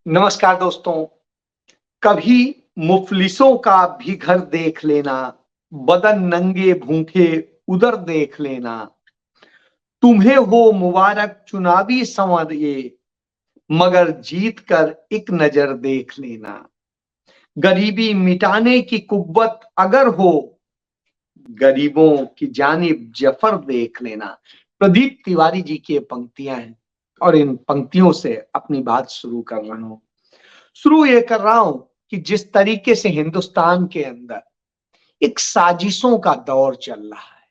नमस्कार दोस्तों। कभी मुफलिसों का भी घर देख लेना, बदन नंगे भूखे उधर देख लेना। तुम्हें हो मुबारक चुनावी संवर ये, मगर जीत कर एक नजर देख लेना। गरीबी मिटाने की कुव्वत अगर हो, गरीबों की जानिब जफर देख लेना। प्रदीप तिवारी जी की ये पंक्तियां हैं और इन पंक्तियों से अपनी बात शुरू कर रहा हूं। शुरू ये कर रहा हूं कि जिस तरीके से हिंदुस्तान के अंदर एक साजिशों का दौर चल रहा है,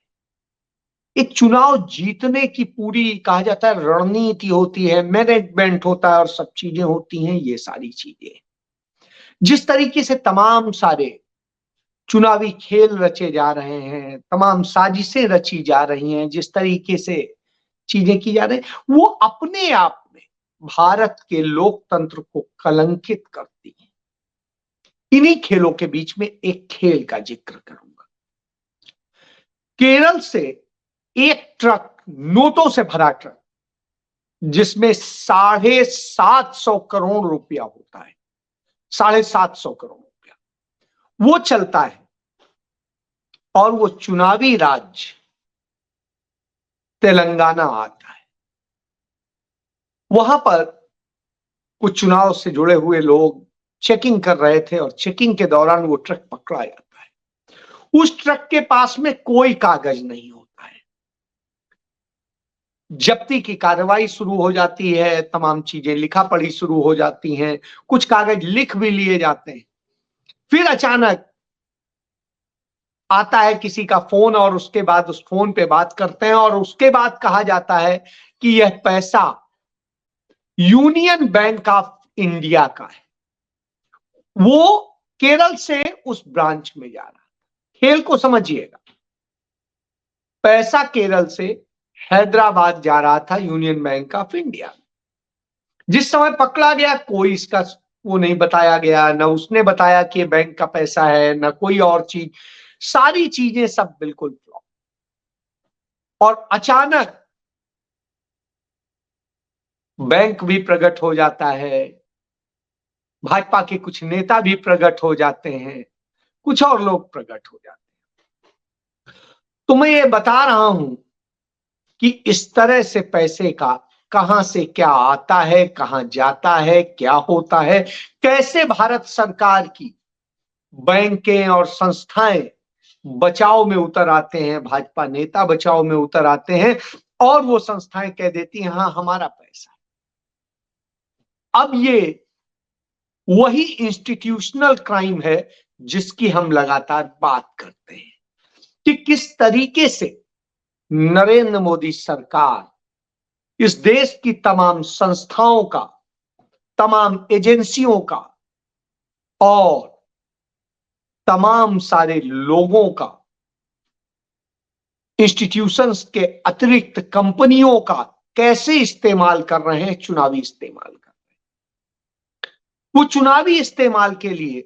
एक चुनाव जीतने की पूरी कहा जाता है रणनीति होती है, मैनेजमेंट होता है और सब चीजें होती हैं। ये सारी चीजें जिस तरीके से तमाम सारे चुनावी खेल रचे जा रहे हैं, तमाम साजिशें रची जा रही हैं, जिस तरीके से चीजें की जा रही हैं, वो अपने आप में भारत के लोकतंत्र को कलंकित करती है। इन्हीं खेलों के बीच में एक खेल का जिक्र करूंगा। केरल से एक ट्रक, नोटों से भरा ट्रक, जिसमें 750 करोड़ रुपया होता है, 750 करोड़ रुपया, वो चलता है और वो चुनावी राज्य तेलंगाना आता है। वहां पर कुछ चुनाव से जुड़े हुए लोग चेकिंग कर रहे थे और चेकिंग के दौरान वो ट्रक पकड़ा जाता है। उस ट्रक के पास में कोई कागज नहीं होता है। जब्ती की कार्रवाई शुरू हो जाती है, तमाम चीजें लिखा पढ़ी शुरू हो जाती हैं, कुछ कागज लिख भी लिए जाते हैं। फिर अचानक आता है किसी का फोन और उसके बाद उस फोन पे बात करते हैं और उसके बाद कहा जाता है कि यह पैसा यूनियन बैंक ऑफ इंडिया का है। वो केरल से उस ब्रांच में जा रहा है। खेल को समझिएगा, पैसा केरल से हैदराबाद जा रहा था यूनियन बैंक ऑफ इंडिया। जिस समय पकड़ा गया कोई इसका वो नहीं बताया गया, न उसने बताया कि ये बैंक का पैसा है, न कोई और चीज। सारी चीजें सब बिल्कुल फ्लॉप। और अचानक बैंक भी प्रकट हो जाता है, भाजपा के कुछ नेता भी प्रकट हो जाते हैं, कुछ और लोग प्रकट हो जाते हैं। तो मैं ये बता रहा हूं कि इस तरह से पैसे का कहां से क्या आता है, कहां जाता है, क्या होता है, कैसे भारत सरकार की बैंकें और संस्थाएं बचाव में उतर आते हैं, भाजपा नेता बचाव में उतर आते हैं और वो संस्थाएं कह देती हैं हाँ हमारा पैसा है। अब ये वही इंस्टीट्यूशनल क्राइम है जिसकी हम लगातार बात करते हैं कि किस तरीके से नरेंद्र मोदी सरकार इस देश की तमाम संस्थाओं का, तमाम एजेंसियों का और तमाम सारे लोगों का, इंस्टीट्यूशंस के अतिरिक्त कंपनियों का कैसे इस्तेमाल कर रहे हैं, चुनावी इस्तेमाल कर रहे हैं। वो चुनावी इस्तेमाल के लिए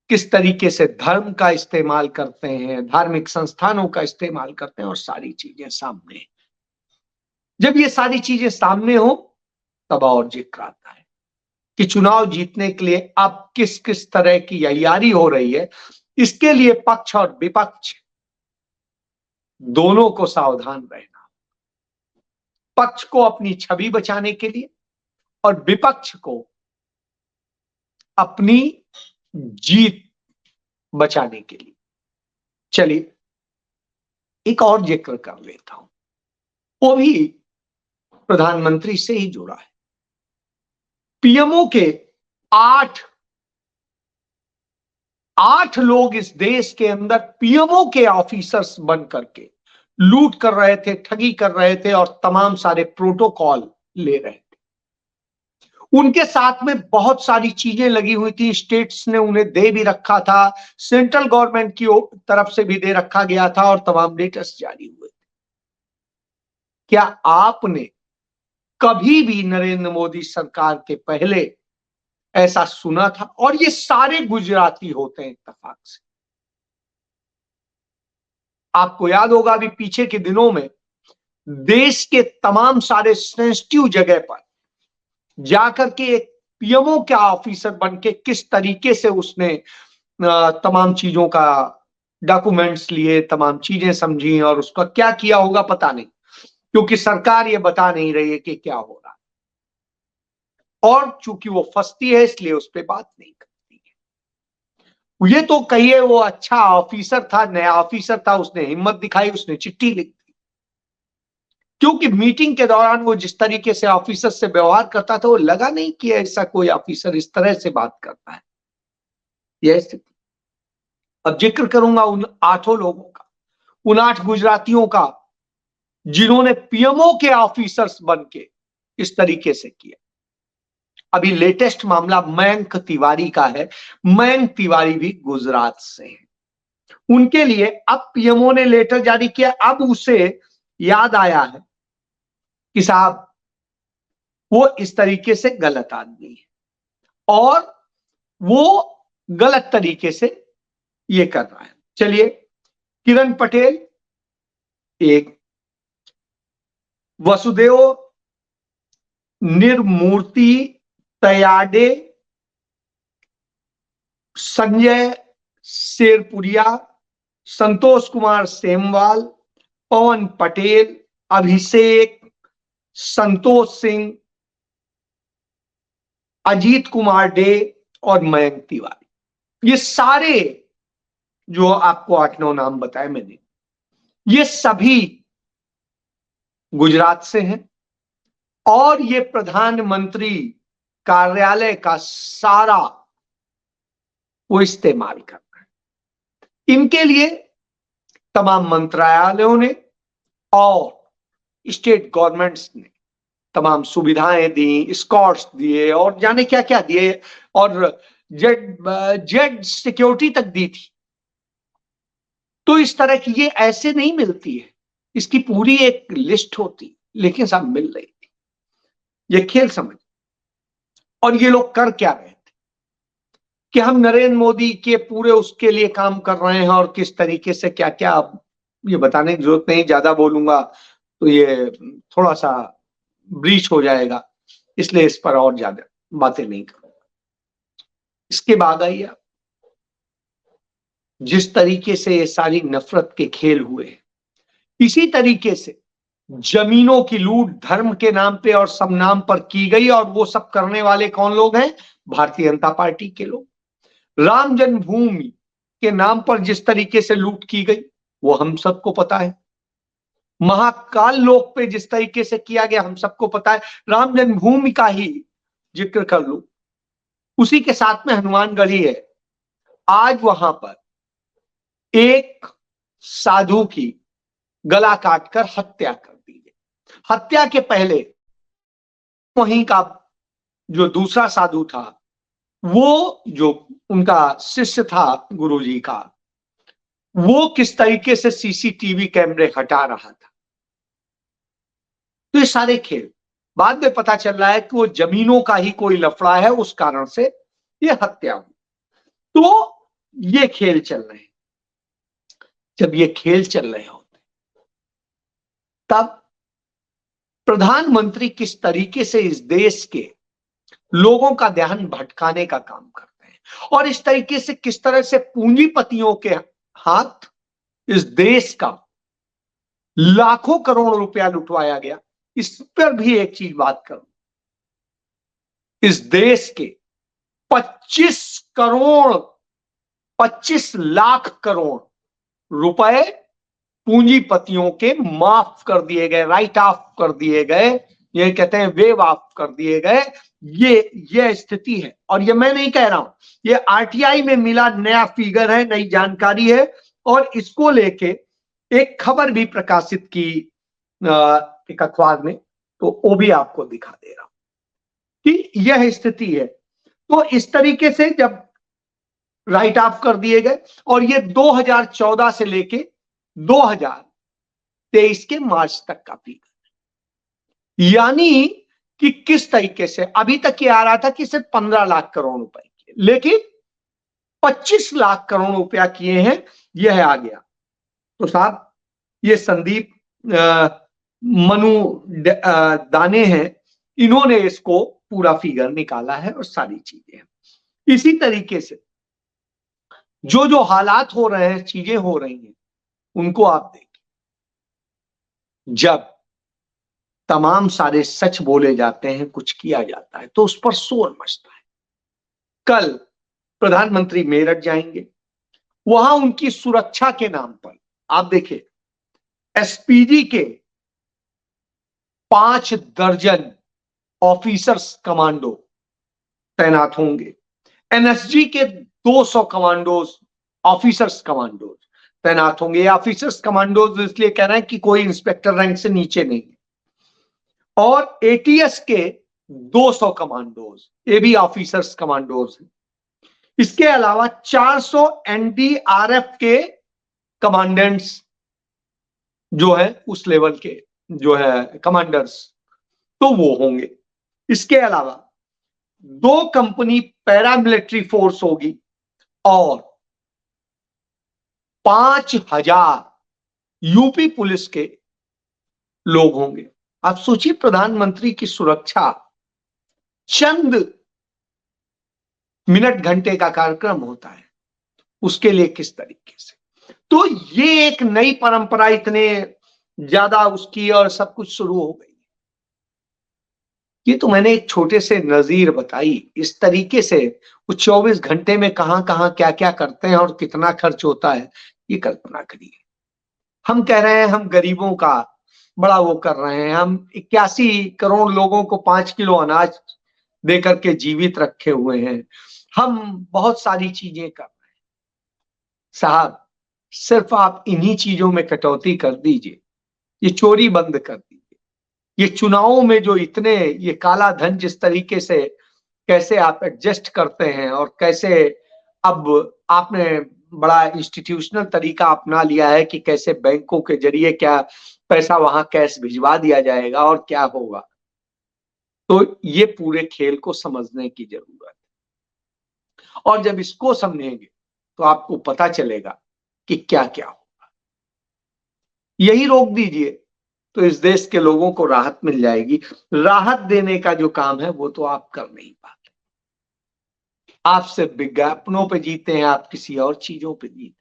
किस तरीके से धर्म का इस्तेमाल करते हैं, धार्मिक संस्थानों का इस्तेमाल करते हैं और सारी चीजें सामने। जब ये सारी चीजें सामने हो तब और जिक्र आता है कि चुनाव जीतने के लिए अब किस किस तरह की तैयारी हो रही है। इसके लिए पक्ष और विपक्ष दोनों को सावधान रहना। पक्ष को अपनी छवि बचाने के लिए और विपक्ष को अपनी जीत बचाने के लिए। चलिए एक और जिक्र कर लेता हूं, वो भी प्रधानमंत्री से ही जुड़ा है। पीएमओ के आठ लोग इस देश के अंदर पीएमओ के ऑफिसर्स बन करके लूट कर रहे थे, ठगी कर रहे थे और तमाम सारे प्रोटोकॉल ले रहे थे। उनके साथ में बहुत सारी चीजें लगी हुई थी, स्टेट्स ने उन्हें दे भी रखा था, सेंट्रल गवर्नमेंट की तरफ से भी दे रखा गया था और तमाम लेटर्स जारी हुए थे। क्या आपने कभी भी नरेंद्र मोदी सरकार के पहले ऐसा सुना था? और ये सारे गुजराती होते हैं इत्तेफाक से। आपको याद होगा अभी पीछे के दिनों में देश के तमाम सारे सेंसिटिव जगह पर जाकर के एक पीएमओ क्या ऑफिसर बन के किस तरीके से उसने तमाम चीजों का डॉक्यूमेंट्स लिए, तमाम चीजें समझी और उसका क्या किया होगा पता नहीं, क्योंकि सरकार ये बता नहीं रही है कि क्या हो रहा है। और चूंकि वो फंसती है इसलिए उस पर बात नहीं करती है। ये तो कहिए वो अच्छा ऑफिसर था, नया ऑफिसर था, उसने हिम्मत दिखाई, उसने चिट्ठी लिख दी, क्योंकि मीटिंग के दौरान वो जिस तरीके से ऑफिसर से व्यवहार करता था वो लगा नहीं कि ऐसा कोई ऑफिसर इस तरह से बात करता है। यह स्थिति। अब जिक्र करूंगा उन 8 लोगों का, उन 8 गुजरातियों का जिन्होंने पीएमओ के ऑफिसर्स बन के इस तरीके से किया। अभी लेटेस्ट मामला मयंक तिवारी का है। मयंक तिवारी भी गुजरात से हैं। उनके लिए अब पीएमओ ने लेटर जारी किया। अब उसे याद आया है कि साहब वो इस तरीके से गलत आदमी है और वो गलत तरीके से ये कर रहा है। चलिए, किरण पटेल एक, वसुदेव निर्मूर्ति तयाडे, संजय शेरपुरिया, संतोष कुमार सेमवाल, पवन पटेल, अभिषेक, संतोष सिंह, अजीत कुमार डे और मयंक तिवारी, ये सारे जो आपको 8-9 नाम बताए मैंने, ये सभी गुजरात से हैं और ये प्रधानमंत्री कार्यालय का सारा वो इस्तेमाल कर रहे हैं। इनके लिए तमाम मंत्रालयों ने और स्टेट गवर्नमेंट्स ने तमाम सुविधाएं दी, स्कॉट्स दिए और जाने क्या क्या दिए और जेड सिक्योरिटी तक दी थी। तो इस तरह की ये ऐसे नहीं मिलती है, इसकी पूरी एक लिस्ट होती, लेकिन सब मिल रही थी। ये खेल समझ। और ये लोग कर क्या रहे थे कि हम नरेंद्र मोदी के पूरे उसके लिए काम कर रहे हैं और किस तरीके से क्या क्या, ये बताने की जरूरत नहीं, ज्यादा बोलूंगा तो ये थोड़ा सा ब्रीच हो जाएगा, इसलिए इस पर और ज्यादा बातें नहीं करूंगा। इसके बाद आइए, जिस तरीके से ये सारी नफरत के खेल हुए, इसी तरीके से जमीनों की लूट धर्म के नाम पे और सब नाम पर की गई। और वो सब करने वाले कौन लोग हैं? भारतीय जनता पार्टी के लोग। राम जन्मभूमि के नाम पर जिस तरीके से लूट की गई वो हम सबको पता है। महाकाल लोक पे जिस तरीके से किया गया हम सबको पता है। राम जन्मभूमि का ही जिक्र कर लूं, उसी के साथ में हनुमानगढ़ी है। आज वहां पर एक साधु की गला काटकर हत्या कर दी गई। हत्या के पहले वहीं का जो दूसरा साधु था, वो जो उनका शिष्य था गुरुजी का, वो किस तरीके से सीसीटीवी कैमरे हटा रहा था। तो ये सारे खेल बाद में पता चल रहा है कि वो जमीनों का ही कोई लफड़ा है, उस कारण से ये हत्या हुई। तो ये खेल चल रहे हैं। जब ये खेल चल रहे होते तब प्रधानमंत्री किस तरीके से इस देश के लोगों का ध्यान भटकाने का काम करते हैं और इस तरीके से किस तरह से पूंजीपतियों के हाथ इस देश का लाखों करोड़ रुपया लुटवाया गया, इस पर भी एक चीज बात करूं। इस देश के 25 लाख करोड़ रुपए पूंजीपतियों के माफ कर दिए गए, राइट ऑफ कर दिए गए, ये कहते हैं वेव ऑफ कर दिए गए। ये स्थिति है और ये मैं नहीं कह रहा हूं, ये आरटीआई में मिला नया फिगर है, नई जानकारी है और इसको लेके एक खबर भी प्रकाशित की एक अखबार में, तो वो भी आपको दिखा दे रहा हूं कि यह स्थिति है। तो इस तरीके से जब राइट ऑफ कर दिए गए और ये 2014 से लेके 2023 के मार्च तक का फिगर, यानी कि किस तरीके से अभी तक ये आ रहा था कि सिर्फ 15 लाख करोड़ रुपए किए, लेकिन 25 लाख करोड़ रुपया किए हैं, यह आ गया। तो साहब ये संदीप मनु दाने हैं, इन्होंने इसको पूरा फिगर निकाला है और सारी चीजें हैं। इसी तरीके से जो जो हालात हो रहे हैं, चीजें हो रही हैं, उनको आप देखिए। जब तमाम सारे सच बोले जाते हैं, कुछ किया जाता है, तो उस पर शोर मचता है। कल प्रधानमंत्री मेरठ जाएंगे, वहां उनकी सुरक्षा के नाम पर आप देखिए एसपीजी के 5 दर्जन ऑफिसर्स कमांडो तैनात होंगे, एनएसजी के 200 कमांडोज ऑफिसर्स कमांडोज तैनात होंगे। ऑफिसर्स कमांडोज इसलिए कह रहे हैं कि कोई इंस्पेक्टर रैंक से नीचे नहीं है। और एटीएस के 200 कमांडोज, ये भी ऑफिसर्स कमांडोज हैं। इसके अलावा 400 एनडीआरएफ के कमांडेंट्स जो है उस लेवल के जो है कमांडर्स, तो वो होंगे। इसके अलावा 2 कंपनी पैरामिलिट्री फोर्स होगी और 5000 यूपी पुलिस के लोग होंगे। आप सोचिए, प्रधानमंत्री की सुरक्षा चंद मिनट घंटे का कार्यक्रम होता है, उसके लिए किस तरीके से। तो ये एक नई परंपरा इतने ज्यादा उसकी और सब कुछ शुरू हो गई। ये तो मैंने एक छोटे से नजीर बताई। इस तरीके से वो 24 घंटे में कहां कहां क्या क्या करते हैं और कितना खर्च होता है, ये कल्पना करिए। हम कह रहे हैं हम गरीबों का बड़ा वो कर रहे हैं, हम 81 करोड़ लोगों को 5 किलो अनाज देकर के जीवित रखे हुए हैं, हम बहुत सारी चीजें कर रहे हैं। साहब, सिर्फ आप इन्हीं चीजों में कटौती कर दीजिए, ये चोरी बंद कर दीजिए, ये चुनावों में जो इतने ये काला धन जिस तरीके से कैसे आप एडजस्ट करते हैं और कैसे अब आपने बड़ा इंस्टीट्यूशनल तरीका अपना लिया है कि कैसे बैंकों के जरिए क्या पैसा वहां कैश भिजवा दिया जाएगा और क्या होगा। तो ये पूरे खेल को समझने की जरूरत है, और जब इसको समझेंगे तो आपको पता चलेगा कि क्या क्या होगा। यही रोक दीजिए तो इस देश के लोगों को राहत मिल जाएगी। राहत देने का जो काम है वो तो आप कर नहीं पाते। आप सिर्फ विज्ञापनों पे जीते हैं, आप किसी और चीजों पे जीते।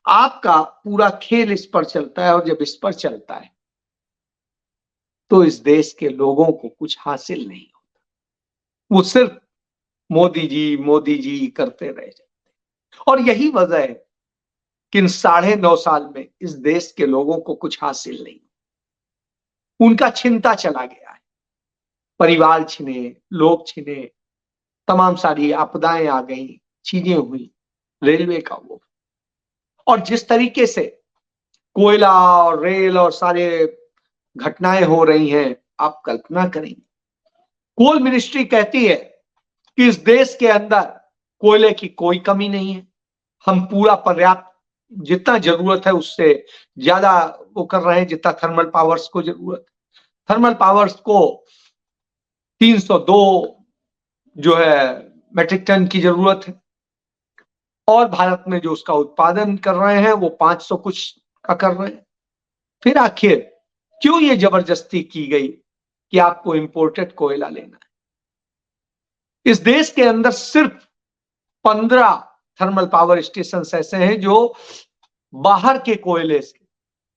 आपका पूरा खेल इस पर चलता है, और जब इस पर चलता है तो इस देश के लोगों को कुछ हासिल नहीं होता। वो सिर्फ मोदी जी करते रह जाते। और यही वजह है कि इन 9.5 साल में इस देश के लोगों को कुछ हासिल नहीं, उनका छिनता चला गया है। परिवार छिने, लोग छिने, तमाम सारी आपदाएं आ गई, चीजें हुई, रेलवे का वो। और जिस तरीके से कोयला और रेल और सारे घटनाएं हो रही हैं, आप कल्पना करेंगे। कोल मिनिस्ट्री कहती है कि इस देश के अंदर कोयले की कोई कमी नहीं है, हम पूरा पर्याप्त जितना जरूरत है उससे ज्यादा वो कर रहे हैं, जितना थर्मल पावर्स को जरूरत है। थर्मल पावर्स को 302 जो है मेट्रिक टन की जरूरत है, और भारत में जो उसका उत्पादन कर रहे हैं वो 500 कुछ का कर रहे हैं। फिर आखिर क्यों ये जबरदस्ती की गई कि आपको इंपोर्टेड कोयला लेना है। इस देश के अंदर सिर्फ 15 थर्मल पावर स्टेशन ऐसे हैं जो बाहर के कोयले से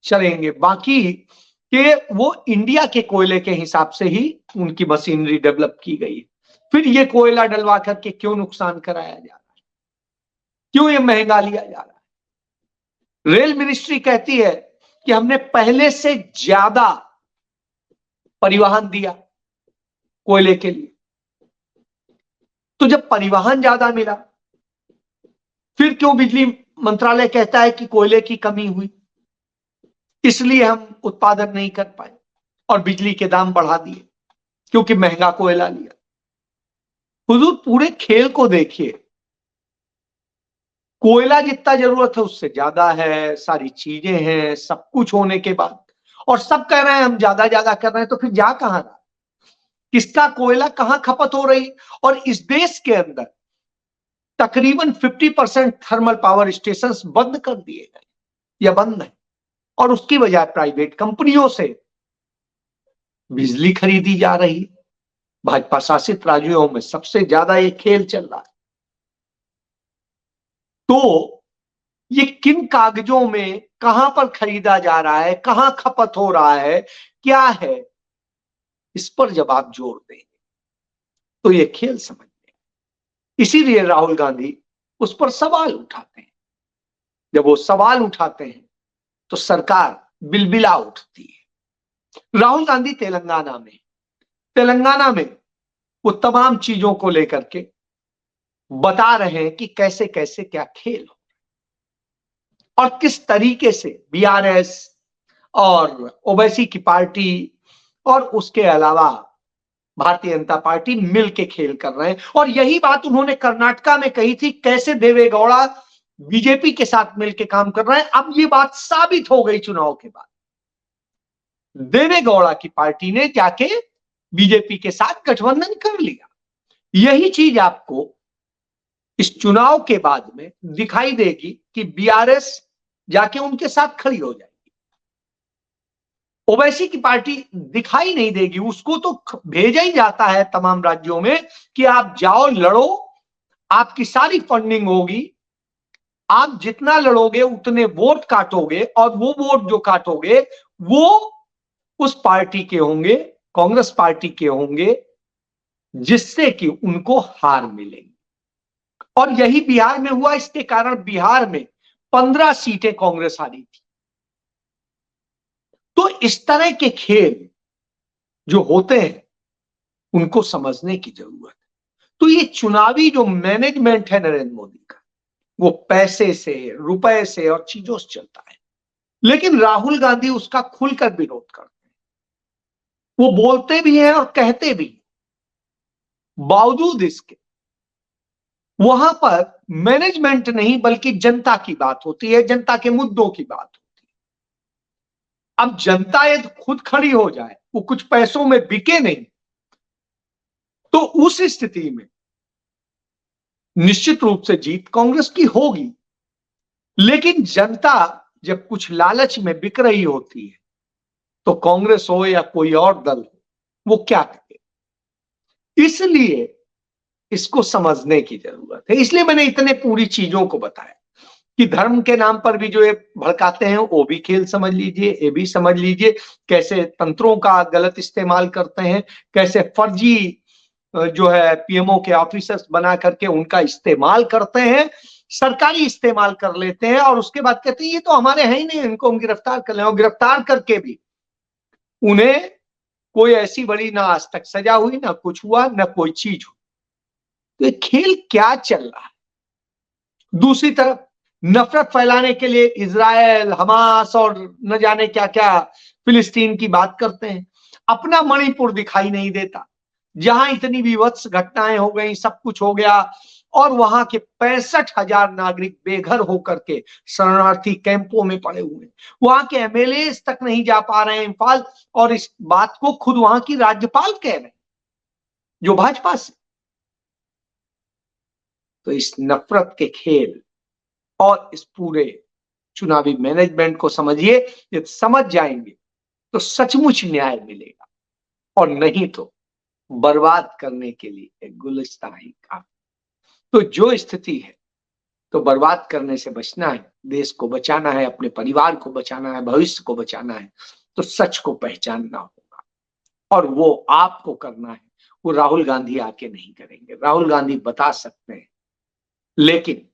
चलेंगे, बाकी के वो इंडिया के कोयले के हिसाब से ही उनकी मशीनरी डेवलप की गई है। फिर ये कोयला डलवा करके क्यों नुकसान कराया जा रहा है, क्यों ये महंगा लिया जा रहा है। रेल मिनिस्ट्री कहती है कि हमने पहले से ज्यादा परिवहन दिया कोयले के लिए। तो जब परिवहन ज्यादा मिला, फिर क्यों बिजली मंत्रालय कहता है कि कोयले की कमी हुई, इसलिए हम उत्पादन नहीं कर पाए और बिजली के दाम बढ़ा दिए क्योंकि महंगा कोयला लिया। हुजूर, पूरे खेल को देखिए, कोयला जितना जरूरत है उससे ज्यादा है, सारी चीजें हैं, सब कुछ होने के बाद, और सब कह रहे हैं हम ज्यादा ज्यादा कर रहे हैं, तो फिर जा कहां रहा, किसका कोयला कहां खपत हो रही। और इस देश के अंदर तकरीबन 50% थर्मल पावर स्टेशंस बंद कर दिए गए या बंद है, और उसकी बजाय प्राइवेट कंपनियों से बिजली खरीदी जा रही है। भाजपा शासित राज्यों में सबसे ज्यादा ये खेल चल रहा है। तो ये किन कागजों में कहां पर खरीदा जा रहा है, कहां खपत हो रहा है, क्या है, इस पर जब आप जोर देंगे तो ये खेल समझ में। इसीलिए राहुल गांधी उस पर सवाल उठाते हैं। जब वो सवाल उठाते हैं तो सरकार बिलबिला उठती है। राहुल गांधी तेलंगाना में वो तमाम चीजों को लेकर के बता रहे हैं कि कैसे कैसे क्या खेल हो और किस तरीके से बीआरएस और ओवैसी की पार्टी और उसके अलावा भारतीय जनता पार्टी मिल के खेल कर रहे हैं। और यही बात उन्होंने कर्नाटका में कही थी, कैसे देवेगौड़ा बीजेपी के साथ मिलकर काम कर रहे हैं। अब ये बात साबित हो गई चुनाव के बाद। देवेगौड़ा की पार्टी ने जाके बीजेपी के साथ गठबंधन कर लिया। यही चीज आपको इस चुनाव के बाद में दिखाई देगी कि बीआरएस जाके उनके साथ खड़ी हो जाएगी। ओवैसी की पार्टी दिखाई नहीं देगी, उसको तो भेजा ही जाता है तमाम राज्यों में कि आप जाओ लड़ो, आपकी सारी फंडिंग होगी, आप जितना लड़ोगे उतने वोट काटोगे और वो वोट जो काटोगे वो उस पार्टी के होंगे, कांग्रेस पार्टी के होंगे, जिससे कि उनको हार मिलेगी। और यही बिहार में हुआ। इसके कारण बिहार में 15 सीटें कांग्रेस हारी थी। तो इस तरह के खेल जो होते हैं उनको समझने की जरूरत है। तो ये चुनावी जो मैनेजमेंट है नरेंद्र मोदी का, वो पैसे से, रुपए से और चीजों से चलता है। लेकिन राहुल गांधी उसका खुलकर विरोध करते हैं। वो बोलते भी हैं और कहते भी हैं। बावजूद इसके वहां पर मैनेजमेंट नहीं बल्कि जनता की बात होती है, जनता के मुद्दों की बात होती है। अब जनता यदि खुद खड़ी हो जाए, वो कुछ पैसों में बिके नहीं, तो उस स्थिति में निश्चित रूप से जीत कांग्रेस की होगी। लेकिन जनता जब कुछ लालच में बिक रही होती है तो कांग्रेस हो या कोई और दल हो, वो क्या करे। इसलिए इसको समझने की जरूरत है। इसलिए मैंने इतने पूरी चीजों को बताया कि धर्म के नाम पर भी जो ये भड़काते हैं वो भी खेल समझ लीजिए, ये भी समझ लीजिए कैसे तंत्रों का गलत इस्तेमाल करते हैं, कैसे फर्जी जो है पीएमओ के ऑफिसर्स बना करके उनका इस्तेमाल करते हैं, सरकारी इस्तेमाल कर लेते हैं और उसके बाद कहते हैं ये तो हमारे हैं ही नहीं, इनको हम गिरफ्तार कर लें। और गिरफ्तार करके भी उन्हें कोई ऐसी बड़ी ना आज तक सजा हुई, ना कुछ हुआ, ना कोई चीज हुई। तो ये खेल क्या चल रहा है। दूसरी तरफ नफरत फैलाने के लिए इजराइल, हमास और न जाने क्या क्या फिलिस्तीन की बात करते हैं। अपना मणिपुर दिखाई नहीं देता, जहां इतनी विभत्स घटनाएं हो गई, सब कुछ हो गया और वहां के 65,000 नागरिक बेघर होकर के शरणार्थी कैंपों में पड़े हुए हैं। वहां के एमएलए तक नहीं जा पा रहे हैं इम्फाल, और इस बात को खुद वहां की राज्यपाल कह रहे हैं जो भाजपा से। तो इस नफरत के खेल और इस पूरे चुनावी मैनेजमेंट को समझिए। यदि समझ जाएंगे तो सचमुच न्याय मिलेगा, और नहीं तो बर्बाद करने के लिए एक गुलिस्तान ही काम। तो जो स्थिति है, तो बर्बाद करने से बचना है, देश को बचाना है, अपने परिवार को बचाना है, भविष्य को बचाना है, तो सच को पहचानना होगा। और वो आपको करना है, वो राहुल गांधी आके नहीं करेंगे। राहुल गांधी बता सकते हैं, लेकिन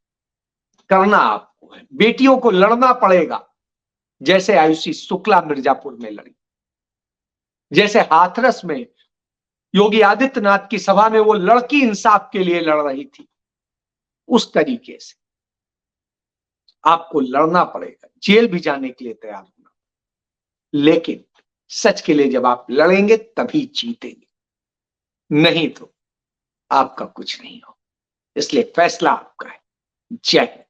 करना आपको है। बेटियों को लड़ना पड़ेगा, जैसे आयुषी शुक्ला मिर्जापुर में लड़ी, जैसे हाथरस में योगी आदित्यनाथ की सभा में वो लड़की इंसाफ के लिए लड़ रही थी, उस तरीके से आपको लड़ना पड़ेगा, जेल भी जाने के लिए तैयार होना। लेकिन सच के लिए जब आप लड़ेंगे तभी जीतेंगे, नहीं तो आपका कुछ नहीं हो। इसलिए फैसला आपका है। जय हिंद।